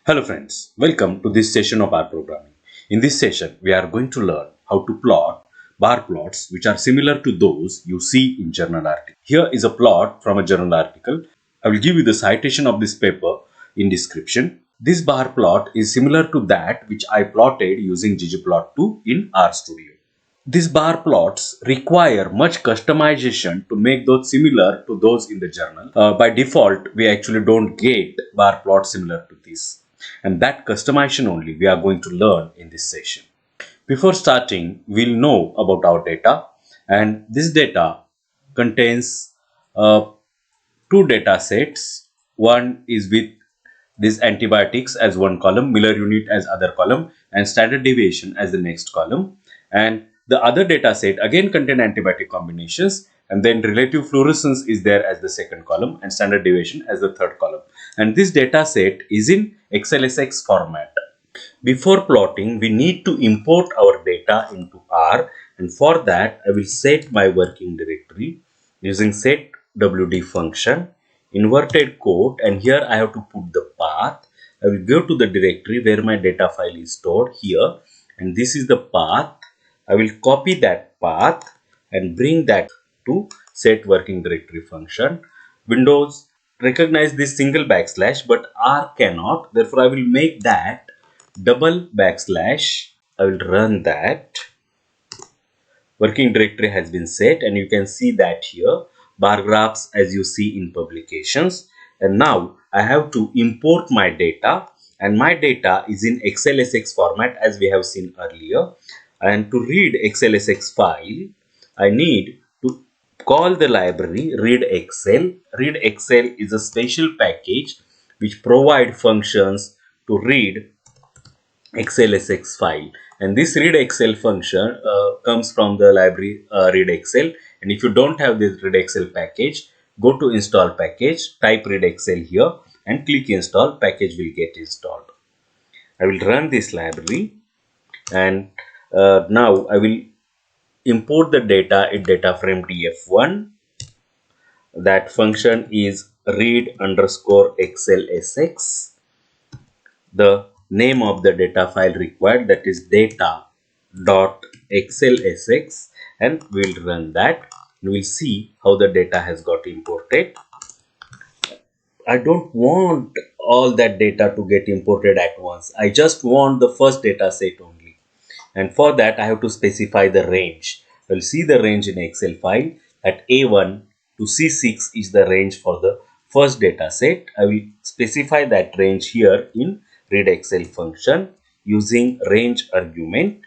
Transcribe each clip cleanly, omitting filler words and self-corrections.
Hello friends, welcome to this session of our programming. In this session, we are going to learn how to plot bar plots which are similar to those you see in journal article. Here is a plot from a journal article. I will give you the citation of this paper in description. This bar plot is similar to that which I plotted using ggplot2 in RStudio. These bar plots require much customization to make those similar to those in the journal. By default, we actually don't get bar plots similar to this. And that customization only we are going to learn in this session. Before starting, we'll know about our data. And this data contains two data sets. One is with these antibiotics as one column, Miller unit as other column, and standard deviation as the next column. And the other data set again contain antibiotic combinations, and then relative fluorescence is there as the second column and standard deviation as the third column. And this data set is in XLSX format. Before plotting, we need to import our data into R, and for that I will set my working directory using setwd function, inverted quote, and here I have to put the path. I will go to the directory where my data file is stored here, and this is the path. I will copy that path and bring that to set working directory function. Windows recognize this single backslash, but R cannot. Therefore, I will make that double backslash. I will run that. Working directory has been set, and you can see that here bar graphs as you see in publications. And now I have to import my data, and my data is in XLSX format as we have seen earlier. And to read XLSX file, I need to call the library readxl. Readxl is a special package which provide functions to read XLSX file, and this readxl function comes from the library readxl. And if you don't have this readxl package, go to install package, type readxl here and click install. Package will get installed. I will run this library, and now I will import the data in data frame df1. That function is read underscore xlsx. The name of the data file required, that is data.xlsx, and we'll run that and we'll see how the data has got imported. I don't want all that data to get imported at once. I just want the first data set only, and for that I have to specify the range. We'll see the range in Excel file at A1 to C6 is the range for the first data set. I will specify that range here in readxl function using range argument.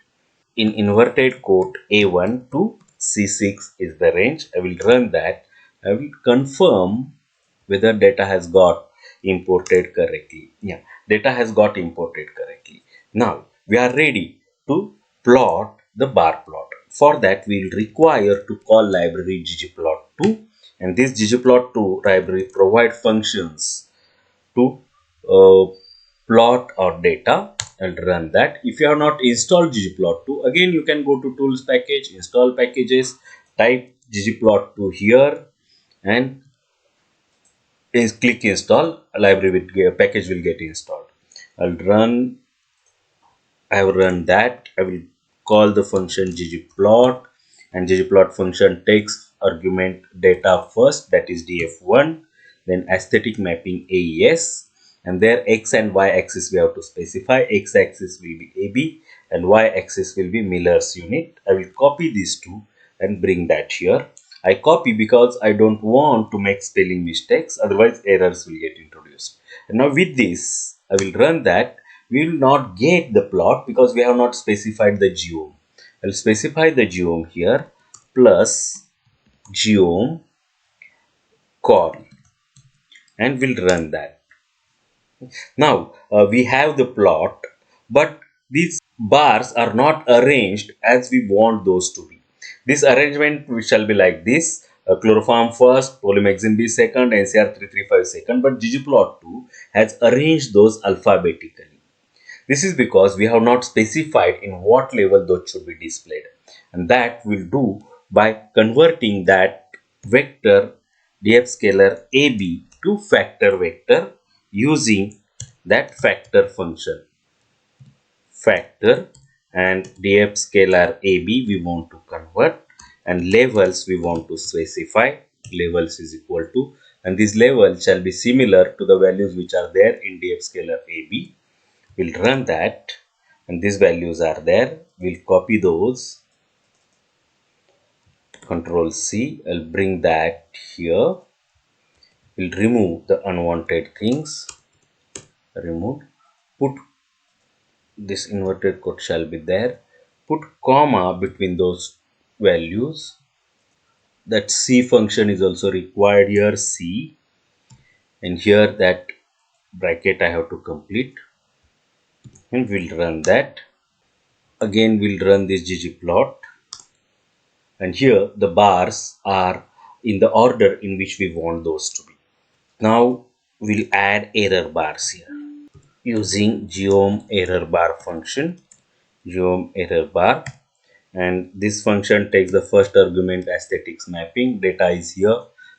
In inverted quote, A1 to C6 is the range. I will run that. I will confirm whether data has got imported correctly. Yeah, data has got imported correctly. Now we are ready to plot the bar plot. For that we will require to call library ggplot2, and this ggplot2 library provide functions to plot our data. And run that. If you have not installed ggplot2, again you can go to tools package, install packages, type ggplot2 here and click install. A library with package will get installed. I have run that. I will call the function ggplot, and ggplot function takes argument data first, that is df1, then aesthetic mapping AES, and there x and y axis we have to specify. X axis will be AB and y axis will be Miller's unit. I will copy these two and bring that here. I copy because I don't want to make spelling mistakes, otherwise errors will get introduced. And now with this I will run that. We will not get the plot because we have not specified the geome. I will specify the geome here plus geome call, and we'll run that. Now we have the plot, but these bars are not arranged as we want those to be. This arrangement shall be like this: chloroform first, polymyxin B second, NCR 335 second, but ggplot2 has arranged those alphabetically. This is because we have not specified in what level those should be displayed, and that we'll do by converting that vector df scalar AB to factor vector using that factor function. Factor and df scalar AB we want to convert, and levels we want to specify. Levels is equal to, and this level shall be similar to the values which are there in df scalar AB. We'll run that, and these values are there. We'll copy those. Control C. I'll bring that here. We'll remove the unwanted things. Remove. Put this inverted code shall be there. Put comma between those values. That C function is also required here. C, and here that bracket I have to complete, and we'll run that. Again we'll run this ggplot, and here the bars are in the order in which we want those to be. Now we'll add error bars here using geom error bar function. Geom error bar, and this function takes the first argument aesthetics mapping. Data is here.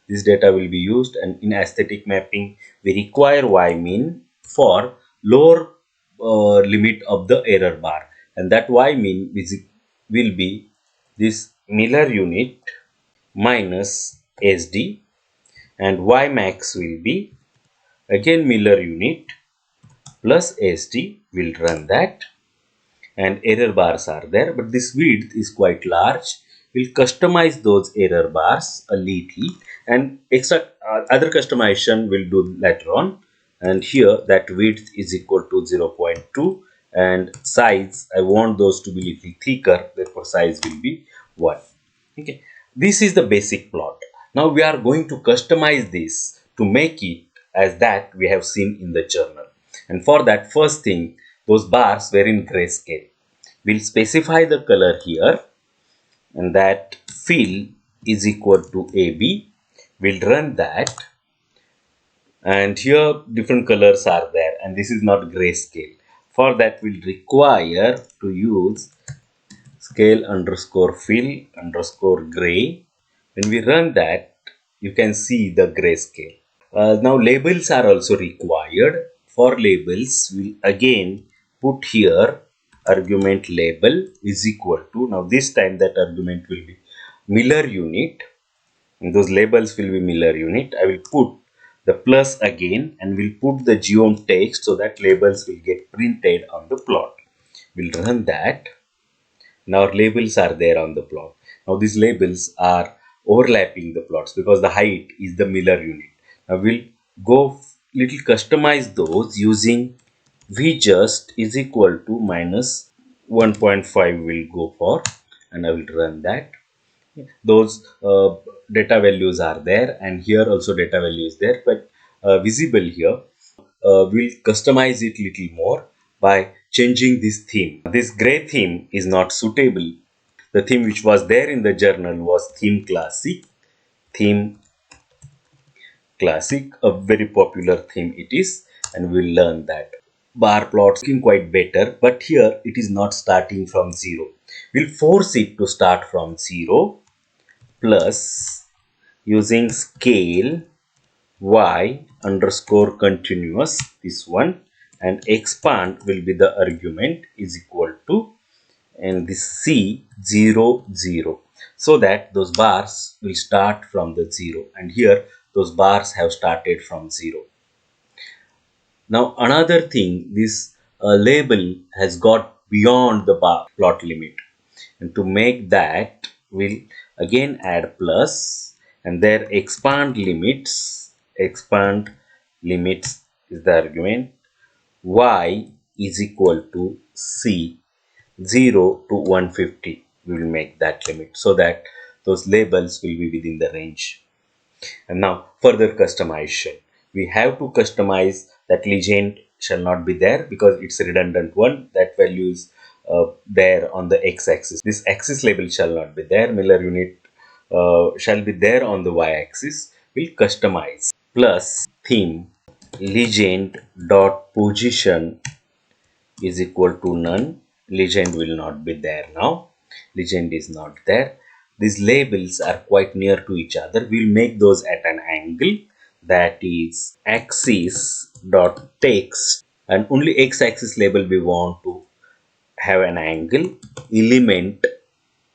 This data will be used, and in aesthetic mapping we require y-mean for lower limit of the error bar, and that y-mean will be this Miller unit minus SD, and y-max will be again Miller unit plus SD. Will run that, and error bars are there, but this width is quite large. We'll customize those error bars a little, and extra other customization we'll do later on. And here that width is equal to 0.2, and size I want those to be little thicker, therefore size will be 1. Okay, this is the basic plot. Now we are going to customize this to make it as that we have seen in the journal, and for that, first thing, those bars were in grayscale. We'll specify the color here, and that fill is equal to AB. We'll run that, and here different colors are there, and this is not grayscale. For that we'll require to use scale underscore fill underscore gray. When we run that, you can see the grayscale. Now labels are also required. For labels, we'll again put here argument label is equal to, now this time that argument will be Miller unit, and those labels will be Miller unit. I will put the plus again, and we'll put the geom text so that labels will get printed on the plot. We'll run that. Now our labels are there on the plot. Now these labels are overlapping the plots because the height is the Miller unit. Now we'll go little customize those using vjust is equal to minus 1.5 will go for, and I will run that. Those data values are there, and here also data value is there, but visible here. We'll customize it little more by changing this theme. This gray theme is not suitable. The theme which was there in the journal was theme classic. Theme classic, a very popular theme it is, and we'll learn that. Bar plots looking quite better, but here it is not starting from 0. We'll force it to start from 0 plus using scale y underscore continuous, this one, and expand will be the argument is equal to, and this C 0 0, so that those bars will start from the 0, and here those bars have started from 0. Now another thing, this label has got beyond the bar plot limit, and to make that we'll again add plus, and there expand limits is the argument, y is equal to C 0 to 150. We will make that limit so that those labels will be within the range. And now further customization, we have to customize that legend shall not be there because it's a redundant one. That value is there on the x-axis. This axis label shall not be there. Miller unit shall be there on the y-axis. We'll customize plus theme legend dot position is equal to none. Legend will not be there now. Legend is not there. These labels are quite near to each other. We'll make those at an angle, that is axis dot text and only x-axis label we want to have an angle. Element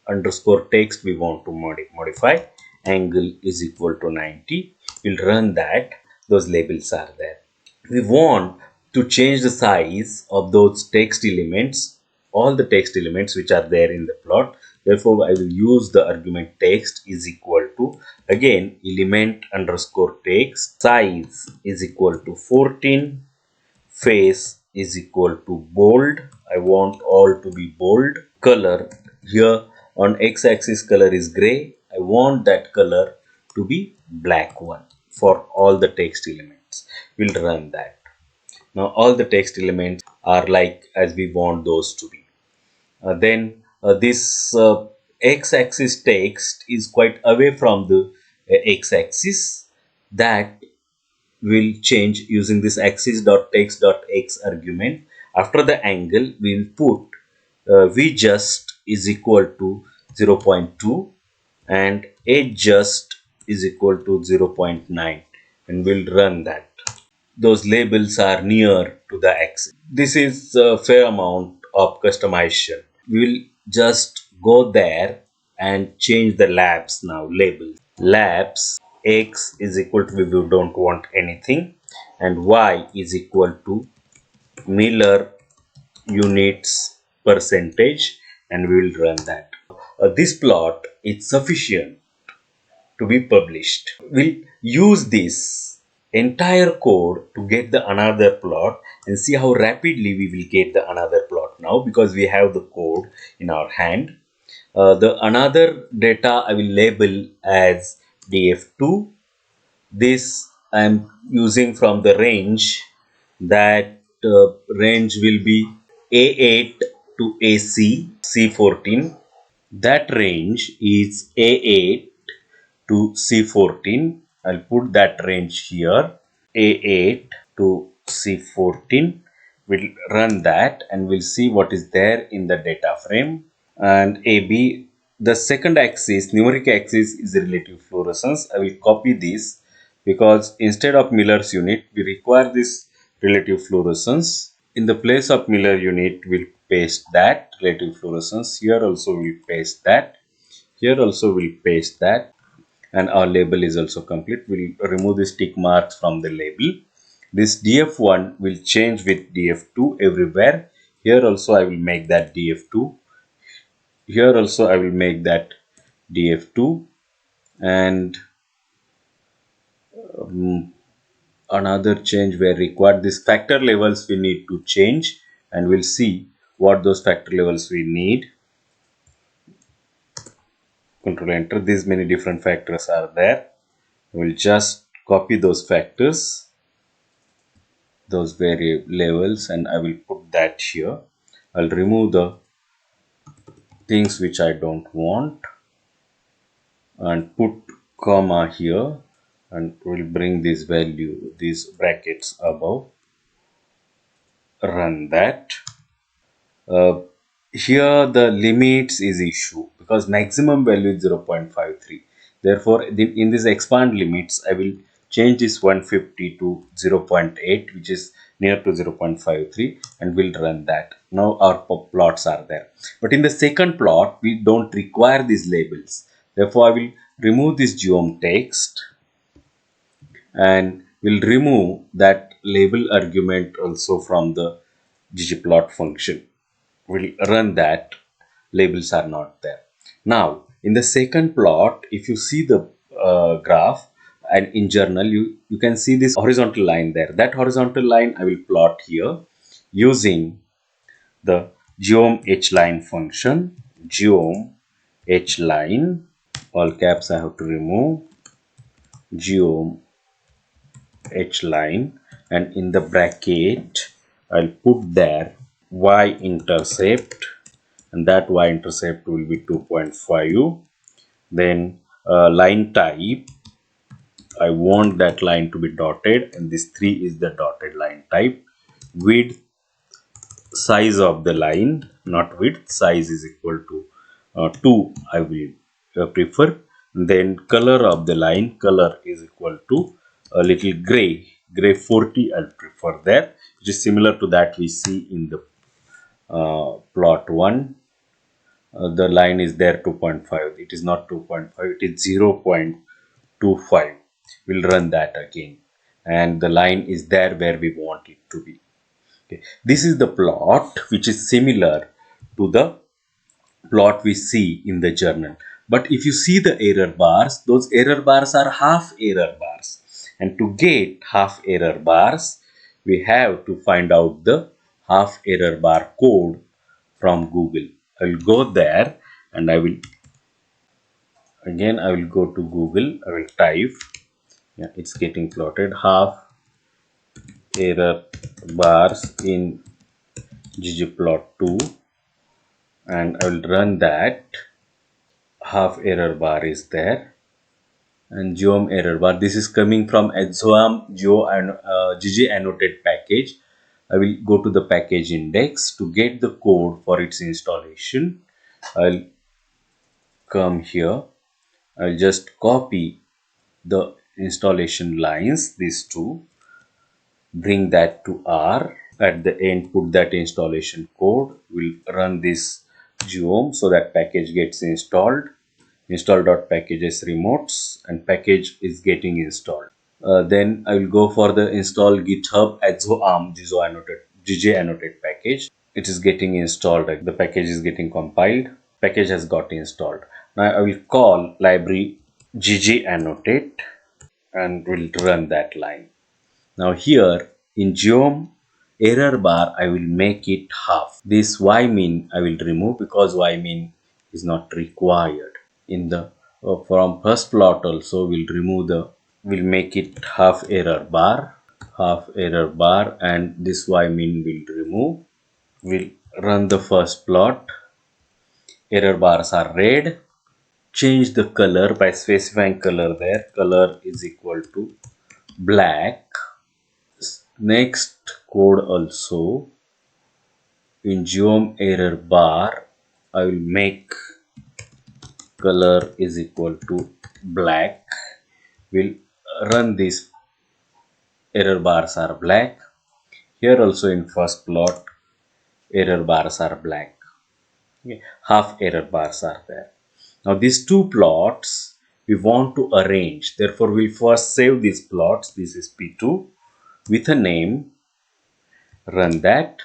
underscore text we want to modify. Angle is equal to 90. We'll run that. Those labels are there. We want to change the size of those text elements, all the text elements which are there in the plot. Therefore, I will use the argument text is equal to, again, element underscore text, size is equal to 14, face is equal to bold. I want all to be bold. Color, here on x-axis color is gray. I want that color to be black one for all the text elements. We'll run that. Now all the text elements are like as we want those to be. Then this x-axis text is quite away from the x-axis. That will change using this axis.text.x argument. After the angle, we will put vjust is equal to 0.2 and edjust is equal to 0.9, and we'll run that. Those labels are near to the axis. This is a fair amount of customization. We will just go there and change the labs now. Labels. Labs x is equal to, we don't want anything, and y is equal to Miller units percentage, and we will run that. This plot is sufficient to be published. We'll use this entire code to get the another plot and see how rapidly we will get the another plot now, because we have the code in our hand. The another data I will label as df2. This I am using from the range. That range will be A8 to AC, C14. That range is A8 to C14. I'll put that range here, A8 to C14. We'll run that and we'll see what is there in the data frame. And AB, the second axis, numeric axis, is relative fluorescence. I will copy this because instead of Miller's unit, we require this relative fluorescence. In the place of Miller unit, we'll paste that relative fluorescence. Here also we'll paste that. Here also we'll paste that. And our label is also complete. We'll remove the tick marks from the label. This df1 will change with df2 everywhere. Here also I will make that df2. Here also I will make that df2. And another change where required, this factor levels we need to change, and we'll see what those factor levels we need. Control enter. These many different factors are there. We'll just copy those factors, those variable levels, and I will put that here. I'll remove the things which I don't want and put comma here, and we'll bring this value, these brackets above. Run that. Here the limits is issue because maximum value is 0.53. Therefore, in this expand limits, I will change this 150 to 0.8, which is near to 0.53, and we'll run that. Now our plots are there. But in the second plot, we don't require these labels. Therefore, I will remove this geom text and we'll remove that label argument also from the ggplot function. We'll run that. Labels are not there. Now in the second plot, if you see the graph and in journal, you can see this horizontal line there. That horizontal line I will plot here using the geom hline function. Geom hline, all caps I have to remove. Geom hline, and in the bracket I'll put there y-intercept, and that y-intercept will be 2.5. Then line type, I want that line to be dotted, and this 3 is the dotted line type. Width, size of the line, not width, size is equal to 2 I will prefer. Then color of the line, color is equal to a little gray, gray 40 I'll prefer there, which is similar to that we see in the plot 1. The line is there 2.5. It is not 2.5, it is 0.25. We'll run that again, and the line is there where we want it to be. Okay. This is the plot which is similar to the plot we see in the journal. But if you see the error bars, those error bars are half error bars. And to get half error bars, we have to find out the half error bar code from Google. I will go there and I will go to Google. I will type, yeah, it's getting plotted, half error bars in ggplot2, and I will run that. Half error bar is there, and geom error bar. This is coming from exam ggAnnotate package. I will go to the package index to get the code for its installation. I'll come here. I'll just copy the installation lines, these two, bring that to R. At the end, put that installation code. We'll run this geom so that package gets installed. Install.packages remotes, and package is getting installed. Then I will go for the install GitHub ggAnnotate package. It is getting installed. The package is getting compiled. Package has got installed. Now I will call library ggAnnotate and will run that line. Now here in geom error bar, I will make it half. This ymin I will remove because ymin is not required. In the from first plot also we'll make it half error bar, and this ymin will remove. We'll run the first plot. Error bars are red. Change the color by specifying color there. Color is equal to black. Next code also in geom error bar, I will make color is equal to black. We'll run this. Error bars are black. Here also in first plot, error bars are black. Okay. Half error bars are there. Now these two plots we want to arrange. Therefore, we first save these plots. This is P2 with a name. Run that.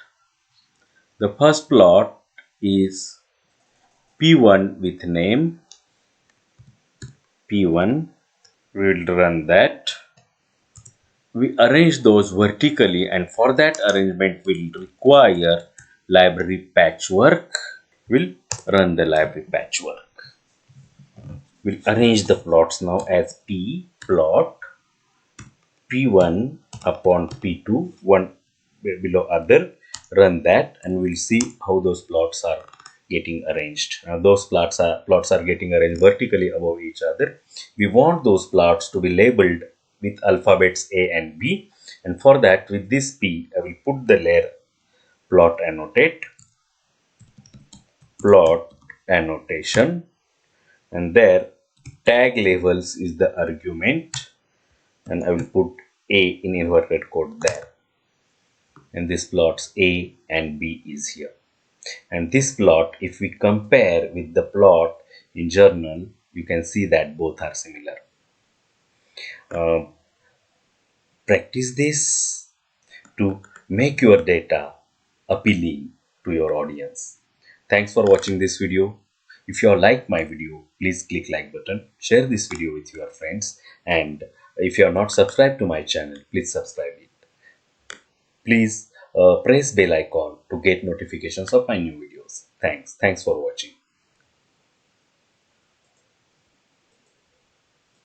The first plot is P1 with name P1. We will run that. We arrange those vertically, and for that arrangement we will require library patchwork. We'll run the library patchwork. We'll arrange the plots now as P plot P1 upon P2, one below other. Run that and we'll see how those plots are getting arranged. Now those plots are getting arranged vertically above each other. We want those plots to be labeled with alphabets A and B, and for that with this P I will put the layer plot annotation, and there tag labels is the argument, and I will put A in inverted code there, and this plots A and B is here. And this plot, if we compare with the plot in journal, you can see that both are similar. Practice this to make your data appealing to your audience. Thanks for watching this video. If you have liked my video, please click like button, share this video with your friends, and if you are not subscribed to my channel, please subscribe it. Please press bell icon to get notifications of my new videos. Thanks for watching.